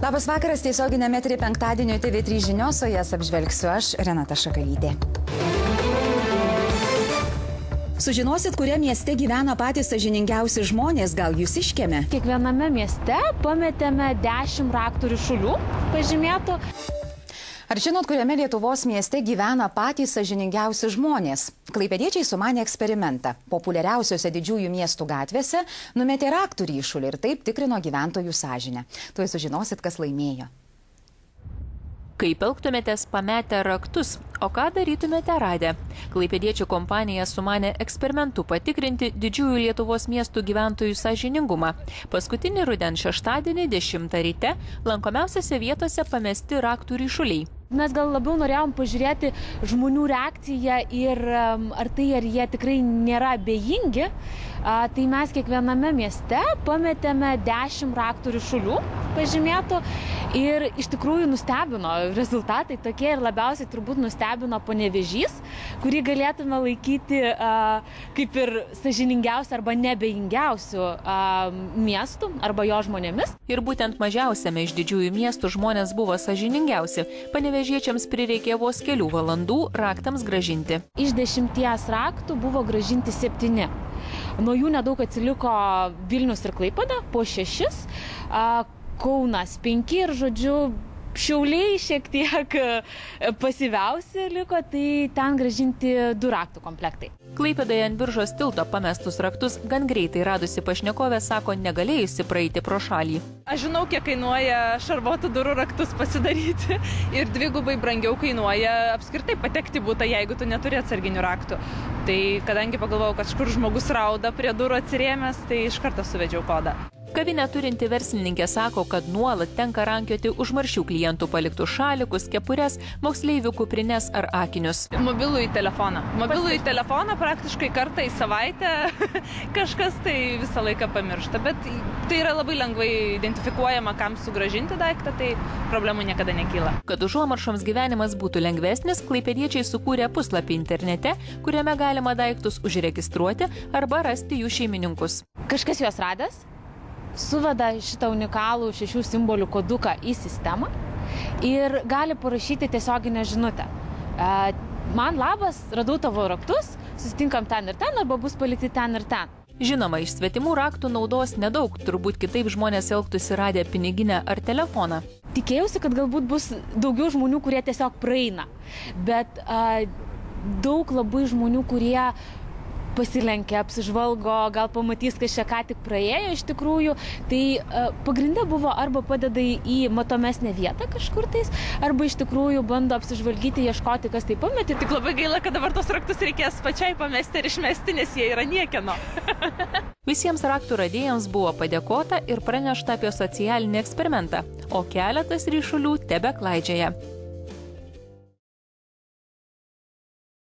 Labas vakaras, tiesioginėme eteryje penktadienio TV3 žinios, o jas apžvelgsiu aš, Renata Šakalytė. Sužinosit, kurie mieste gyvena patys sąžiningiausi žmonės, gal jūs iškėmė? Kiekviename mieste pametėme 10 raktų ryšulių pažymėtų. Ar žinot, kuriame Lietuvos mieste gyvena patys sąžiningiausi žmonės? Klaipėdiečiai sumanė eksperimentą. Populiariausiose didžiųjų miestų gatvėse numetė raktų ryšulį ir taip tikrino gyventojų sąžinę. Tuoj sužinosit, kas laimėjo. Kaip elgtumėtės pametę raktus, o ką darytumėte radę? Klaipėdiečių kompanija sumanė eksperimentu patikrinti didžiųjų Lietuvos miestų gyventojų sąžiningumą. Paskutinį rudens šeštadienį 10 ryte lankomiausiose vietose pamesti raktų ryšuliai. Mes gal labiau norėjom pažiūrėti žmonių reakciją ir ar jie tikrai nėra abejingi. Tai mes kiekviename mieste pametėme 10 raktų ryšulių pažymėtų ir iš tikrųjų nustebino rezultatai tokie ir labiausiai turbūt nustebino Panevėžys, kurį galėtume laikyti kaip ir sąžiningiausių arba neabejingiausių miestų arba jo žmonėmis. Ir būtent mažiausiame iš didžiųjų miestų žmonės buvo sąžiningiausi. Panevėžiečiams prireikė vos kelių valandų raktams grąžinti. Iš 10 raktų buvo grąžinti 7. Nuo jų nedaug atsiliko Vilnius ir Klaipėda, po 6, Kaunas 5 ir, žodžiu, Šiauliai šiek tiek pasyviausi liko, tai ten grąžinti 2 raktų komplektai. Klaipėdoje ant Biržos tilto pamestus raktus gan greitai radusi pašnekovė sako negalėjusi praeiti pro šalį. Aš žinau, kiek kainuoja šarvuotų durų raktus pasidaryti ir dvigubai brangiau kainuoja apskritai patekti butą, jeigu tu neturi atsarginių raktų. Tai kadangi pagalvojau, kad kažkur žmogus rauda prie durų atsirėmęs, tai iš karto suvedžiau kodą. Kavinę turinti verslininkė sako, kad nuolat tenka rankioti užmaršių klientų paliktų šalikus, kepures, moksleivių kuprines ar akinius. Mobilųjį telefoną. Mobilųjį telefoną praktiškai kartą į savaitę kažkas tai visą laiką pamiršta, bet tai yra labai lengvai identifikuojama, kam sugrąžinti daiktą, tai problemų niekada nekyla. Kad užuomaršoms gyvenimas būtų lengvesnis, klaipėdiečiai sukūrė puslapį internete, kuriame galima daiktus užregistruoti arba rasti jų šeimininkus. Kažkas juos radęs suveda šitą unikalų 6 simbolių koduką į sistemą ir gali parašyti tiesioginę žinutę. Man labas, radau tavo raktus, susitinkam ten ir ten, arba bus palikti ten ir ten. Žinoma, iš svetimų raktų naudos nedaug, turbūt kitaip žmonės elgtųsi radę piniginę ar telefoną. Tikėjausi, kad galbūt bus daugiau žmonių, kurie tiesiog praeina, bet daug labai žmonių, kurie pasilenkia, apsižvalgo, gal pamatys, kas čia ką tik praėjo iš tikrųjų. Tai pagrinde buvo arba padeda į matomesnę vietą kažkur tais, arba iš tikrųjų bando apsižvalgyti, ieškoti, kas tai pametė. Tik labai gaila, kad dabar tos raktus reikės pačiai pamesti ir išmesti, nes jie yra niekieno. Visiems raktų radėjams buvo padėkota ir pranešta apie socialinį eksperimentą, o keletas ryšulių tebeklaidžioja.